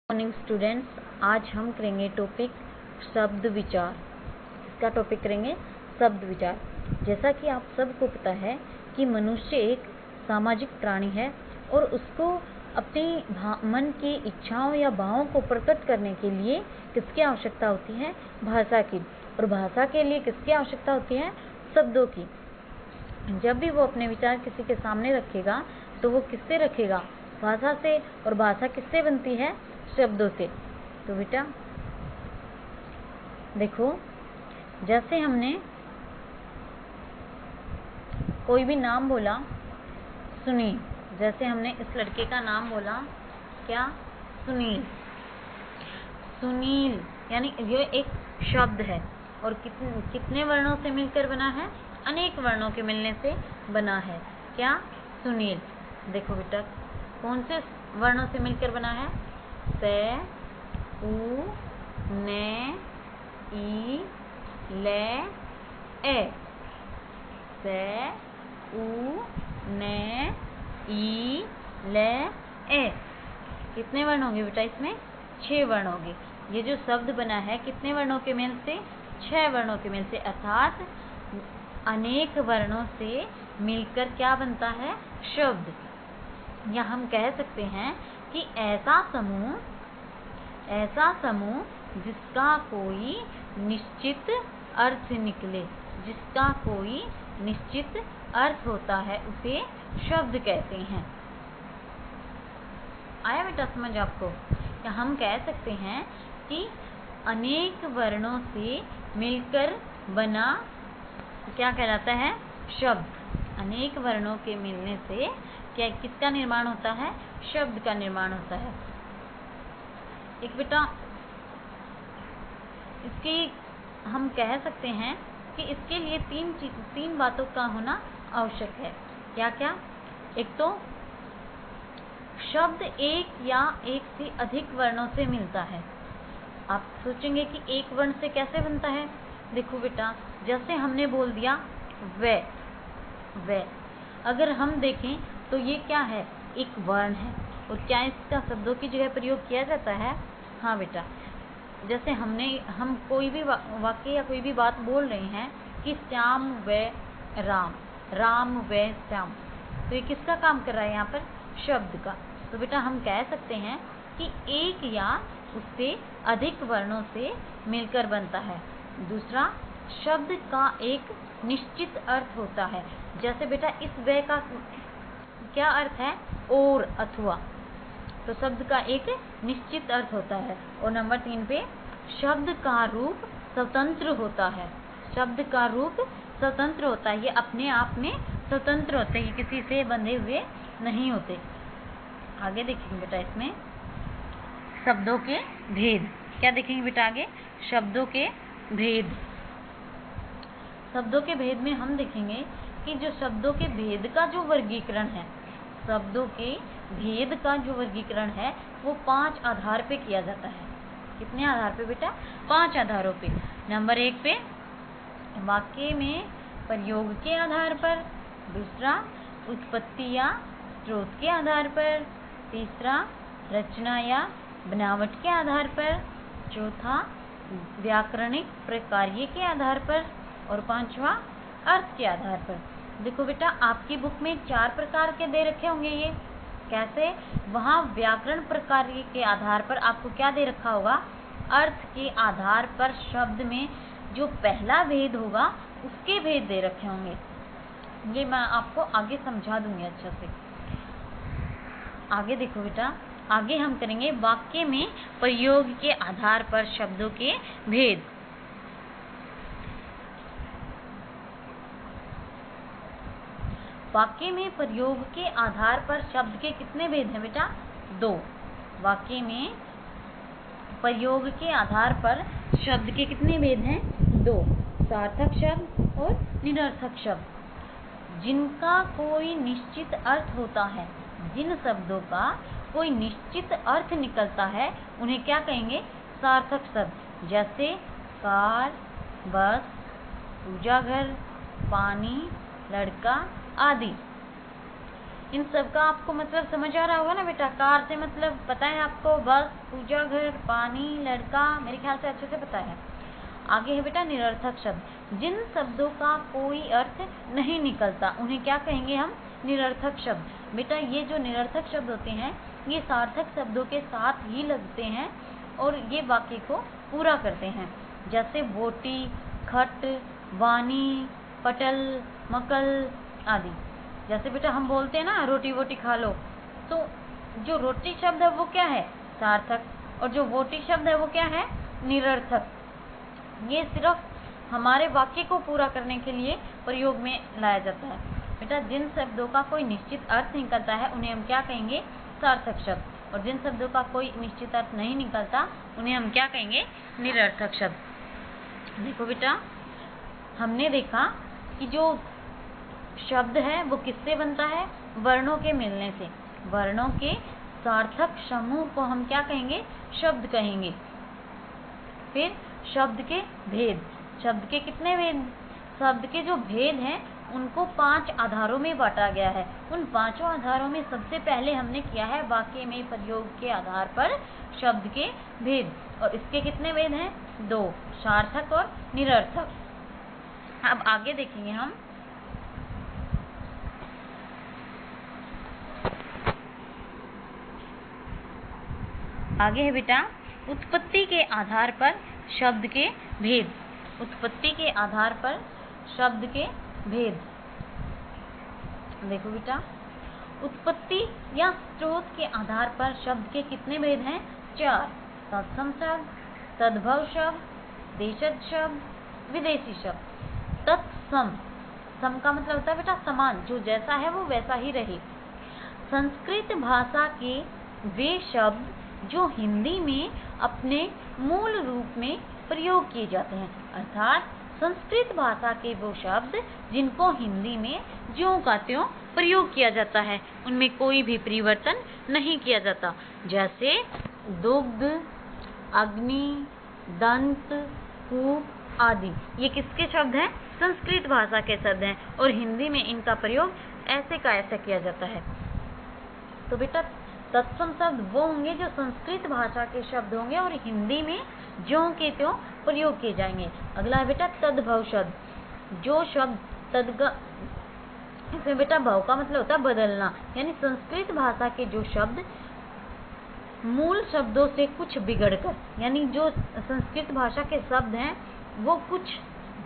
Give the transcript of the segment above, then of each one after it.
Morning students, आज हम करेंगे टॉपिक शब्द विचार। इसका टॉपिक करेंगे शब्द विचार। जैसा कि आप सबको पता है कि मनुष्य एक सामाजिक प्राणी है और उसको अपने मन की इच्छाओं या भावों को प्रकट करने के लिए किसकी आवश्यकता होती है? भाषा की। और भाषा के लिए किसकी आवश्यकता होती है? शब्दों की। जब भी वो अपने विचार किसी के सामने रखेगा तो वो किससे रखेगा? भाषा से। और भाषा किससे बनती है? शब्दों से। तो बेटा देखो, जैसे हमने कोई भी नाम बोला, सुनील। जैसे हमने इस लड़के का नाम बोला, क्या? सुनील। सुनील यानी ये एक शब्द है और कितने वर्णों से मिलकर बना है? अनेक वर्णों के मिलने से बना है। क्या? सुनील। देखो बेटा, कौन से वर्णों से मिलकर बना है? से, उ, ने, ई, ले, ए। से, उ, ने, ई, ले, ए। कितने वर्ण होंगे बेटा इसमें? 6 वर्ण होंगे। ये जो शब्द बना है कितने वर्णों के मेल से? 6 वर्णों के मेल से, अर्थात अनेक वर्णों से मिलकर क्या बनता है? शब्द। या हम कह सकते हैं कि ऐसा समूह जिसका कोई निश्चित अर्थ निकले, जिसका कोई निश्चित अर्थ होता है, उसे शब्द कहते हैं। आया बेटा समझ आपको? या हम कह सकते हैं कि अनेक वर्णों से मिलकर बना क्या कहलाता है? शब्द। अनेक वर्णों के मिलने से क्या किसका निर्माण होता है? शब्द का निर्माण होता है। एक बेटा इसकी हम कह सकते हैं कि इसके लिए तीन बातों का होना आवश्यक है। क्या क्या? एक तो शब्द एक या एक से अधिक वर्णों से मिलता है। आप सोचेंगे कि एक वर्ण से कैसे बनता है? देखो बेटा, जैसे हमने बोल दिया वे। अगर हम देखें तो ये क्या है? एक वर्ण है। और क्या इसका शब्दों की जगह प्रयोग किया जाता है? हाँ बेटा, जैसे हम कोई भी वाक्य या कोई भी बात बोल रहे हैं कि श्याम व राम, राम व श्याम, तो ये किसका काम कर रहा है यहाँ पर? शब्द का। तो बेटा हम कह सकते हैं कि एक या उससे अधिक वर्णों से मिलकर बनता है। दूसरा, शब्द का एक निश्चित अर्थ होता है। जैसे बेटा इस वे का क्या अर्थ है? और, अथवा। तो शब्द का एक निश्चित अर्थ होता है। और नंबर 3 पे, शब्द का रूप स्वतंत्र होता है। शब्द का रूप स्वतंत्र होता है। ये अपने आप में स्वतंत्र होते हैं, ये किसी से बंधे हुए नहीं होते। आगे देखेंगे बेटा इसमें शब्दों के भेद। क्या देखेंगे बेटा आगे? शब्दों के भेद। शब्दों के भेद में हम देखेंगे कि जो शब्दों के भेद का जो वर्गीकरण है, शब्दों के भेद का जो वर्गीकरण है वो 5 आधार पे किया जाता है। कितने आधार पे बेटा? 5 आधारों पे। नंबर 1 पे वाक्य में प्रयोग के आधार पर। दूसरा, उत्पत्ति या स्रोत के आधार पर। तीसरा, रचना या बनावट के आधार पर। चौथा, व्याकरणिक प्रकार्य के आधार पर। और 5वां, अर्थ के आधार पर। देखो बेटा, आपकी बुक में 4 प्रकार के दे रखे होंगे। ये कैसे? वहाँ व्याकरण प्रकार्य के आधार पर आपको क्या दे रखा होगा? अर्थ के आधार पर शब्द में जो पहला भेद होगा उसके भेद दे रखे होंगे। ये मैं आपको आगे समझा दूंगी अच्छा से। आगे देखो बेटा, आगे हम करेंगे वाक्य में प्रयोग के आधार पर शब्दों के भेद। वाक्य में प्रयोग के आधार पर शब्द के कितने भेद हैं बेटा? 2। वाक्य में प्रयोग के आधार पर शब्द के कितने भेद हैं? 2। सार्थक शब्द और निरर्थक शब्द। जिनका कोई निश्चित अर्थ होता है, जिन शब्दों का कोई निश्चित अर्थ निकलता है, उन्हें क्या कहेंगे? सार्थक शब्द। जैसे कार, बस, पूजा घर, पानी, लड़का आदि। इन सब का आपको मतलब समझ आ रहा होगा ना बेटा। कार से मतलब पता है आपको, बस, पूजा घर, पानी, लड़का, मेरे ख्याल से अच्छे से पता है। आगे है बेटा निरर्थक शब्द। जिन शब्दों का कोई अर्थ नहीं निकलता उन्हें क्या कहेंगे हम? निरर्थक शब्द। बेटा ये जो निरर्थक शब्द होते हैं ये सार्थक शब्दों के साथ ही लगते हैं और ये वाक्य को पूरा करते हैं। जैसे बोटी, खट, वानी, पटल, मकल आदि। जैसे बेटा हम बोलते हैं ना रोटी वोटी खा लो, तो जो रोटी शब्द है वो क्या है? सार्थक, और जो वोटी शब्द है वो क्या है? निरर्थक। ये सिर्फ हमारे वाक्य को पूरा करने के लिए प्रयोग में लाया जाता है। बेटा जिन शब्दों का कोई निश्चित अर्थ निकलता है उन्हें हम क्या कहेंगे? सार्थक शब्द। और जिन शब्दों का कोई निश्चित अर्थ नहीं निकलता उन्हें हम क्या कहेंगे? निरर्थक शब्द। देखो बेटा हमने देखा कि जो शब्द है वो किससे बनता है? वर्णों के मिलने से। वर्णों के सार्थक समूह को हम क्या कहेंगे? शब्द कहेंगे। फिर शब्द के भेद। शब्द के कितने भेद? शब्द के जो भेद हैं उनको 5 आधारों में बांटा गया है। उन 5 आधारों में सबसे पहले हमने किया है वाक्य में प्रयोग के आधार पर शब्द के भेद। और इसके कितने भेद हैं? 2, सार्थक और निरर्थक। अब आगे देखेंगे हम। आगे है बेटा उत्पत्ति के आधार पर शब्द के भेद। उत्पत्ति के आधार पर शब्द के भेद। देखो बेटा उत्पत्ति या स्रोत के आधार पर शब्द के कितने भेद हैं? 4। तत्सम शब्द, तद्भव शब्द, देशज शब्द, विदेशी शब्द। तत्सम, सम का मतलब होता है बेटा समान, जो जैसा है वो वैसा ही रहे। संस्कृत भाषा के वे शब्द जो हिंदी में अपने मूल रूप में प्रयोग किए जाते हैं। अर्थात संस्कृत भाषा के वो शब्द जिनको हिंदी में ज्यों का त्यों प्रयोग किया जाता है, उनमें कोई भी परिवर्तन नहीं किया जाता। जैसे दुग्ध, अग्नि, दंत, कूप आदि। ये किसके शब्द हैं? संस्कृत भाषा के शब्द हैं और हिंदी में इनका प्रयोग ऐसे का ऐसा किया जाता है। तो बेटा तत्सम शब्द वो होंगे जो संस्कृत भाषा के शब्द होंगे और हिंदी में ज्यों के त्यों प्रयोग किए जाएंगे। अगला है बेटा तद्भव शब्द। जो शब्द इसमें बेटा भव का मतलब होता है बदलना, यानी संस्कृत भाषा के जो शब्द मूल शब्दों से कुछ बिगड़कर, यानी जो संस्कृत भाषा के शब्द हैं वो कुछ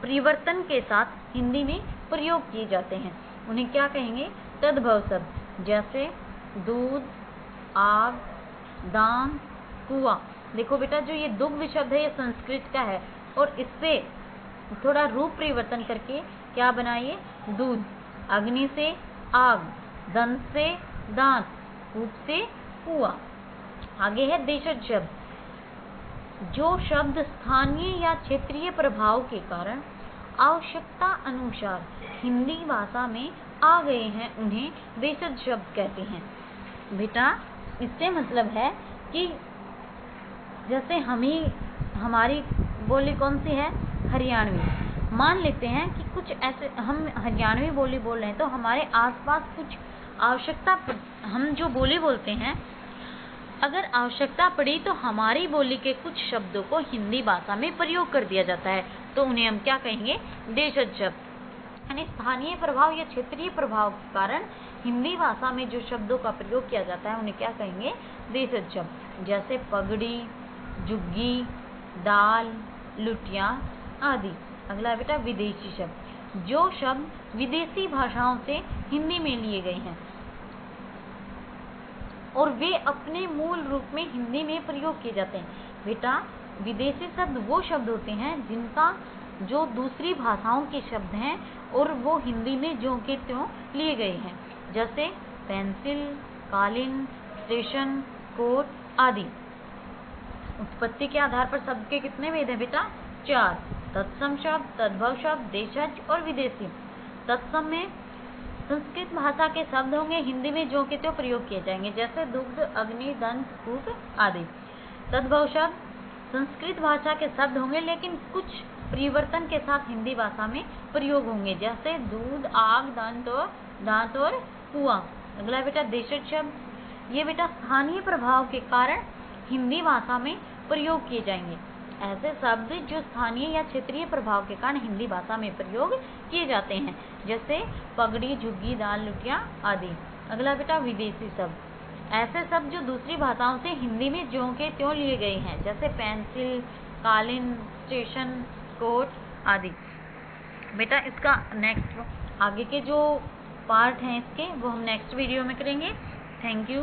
परिवर्तन के साथ हिंदी में प्रयोग किए जाते हैं, उन्हें क्या कहेंगे? तद्भव शब्द। जैसे दूध, आग, दान, कुआं। देखो बेटा जो ये दुग्ध शब्द है ये संस्कृत का है और इससे थोड़ा रूप परिवर्तन करके क्या बनाइए? दूध। अग्नि से आग, दंत से दांत, कूप से कुआं। आगे है देशज शब्द। जो शब्द स्थानीय या क्षेत्रीय प्रभाव के कारण आवश्यकता अनुसार हिंदी भाषा में आ गए हैं उन्हें देशज शब्द कहते हैं। बेटा इससे मतलब है कि जैसे हमारी बोली कौन सी है? हरियाणवी। मान लेते हैं कि कुछ ऐसे हम हरियाणवी बोली बोल रहे हैं तो हमारे आसपास कुछ आवश्यकता, हम जो बोली बोलते हैं अगर आवश्यकता पड़ी तो हमारी बोली के कुछ शब्दों को हिंदी भाषा में प्रयोग कर दिया जाता है, तो उन्हें हम क्या कहेंगे? देशज शब्द। यानी स्थानीय प्रभाव या क्षेत्रीय प्रभाव के कारण हिंदी भाषा में जो शब्दों का प्रयोग किया जाता है उन्हें क्या कहेंगे? देशज शब्द। जैसे पगड़ी, जुग्गी, दाल, लुटिया आदि। अगला बेटा विदेशी शब्द। जो शब्द विदेशी भाषाओं से हिंदी में लिए गए हैं और वे अपने मूल रूप में हिंदी में प्रयोग किए जाते हैं। बेटा विदेशी शब्द वो शब्द होते हैं जिनका जो दूसरी भाषाओं के शब्द हैं और वो हिंदी में ज्यों के त्यों लिए गए हैं। जैसे पेंसिल, कालीन, स्टेशन, कोट आदि। उत्पत्ति के आधार पर शब्द के कितने भेद हैं बेटा? 4। तत्सम शब्द, तद्भव शब्द, देशज और विदेशी। तत्सम में संस्कृत भाषा के शब्द होंगे, हिंदी में ज्यों के त्यों प्रयोग किए जाएंगे, जैसे दुग्ध, अग्नि, दंत, कूप आदि। तद्भव शब्द संस्कृत भाषा के शब्द होंगे लेकिन कुछ परिवर्तन के साथ हिंदी भाषा में प्रयोग होंगे, जैसे दूध, आग, दांत और कुआं। अगला बेटा देशज शब्द, ये बेटा स्थानीय प्रभाव के कारण हिंदी भाषा में प्रयोग किए जाएंगे। ऐसे शब्द जो स्थानीय या क्षेत्रीय प्रभाव के कारण हिंदी भाषा में प्रयोग किए जाते हैं, जैसे पगड़ी, झुग्गी, दाल, लुटिया आदि। अगला बेटा विदेशी शब्द, ऐसे शब्द जो दूसरी भाषाओं से हिंदी में ज्यों के त्यों लिए गए हैं, जैसे पेंसिल, कालीन, स्टेशन, कोट आदि। बेटा इसका नेक्स्ट आगे के जो पार्ट हैं इसके वो हम नेक्स्ट वीडियो में करेंगे। Thank you.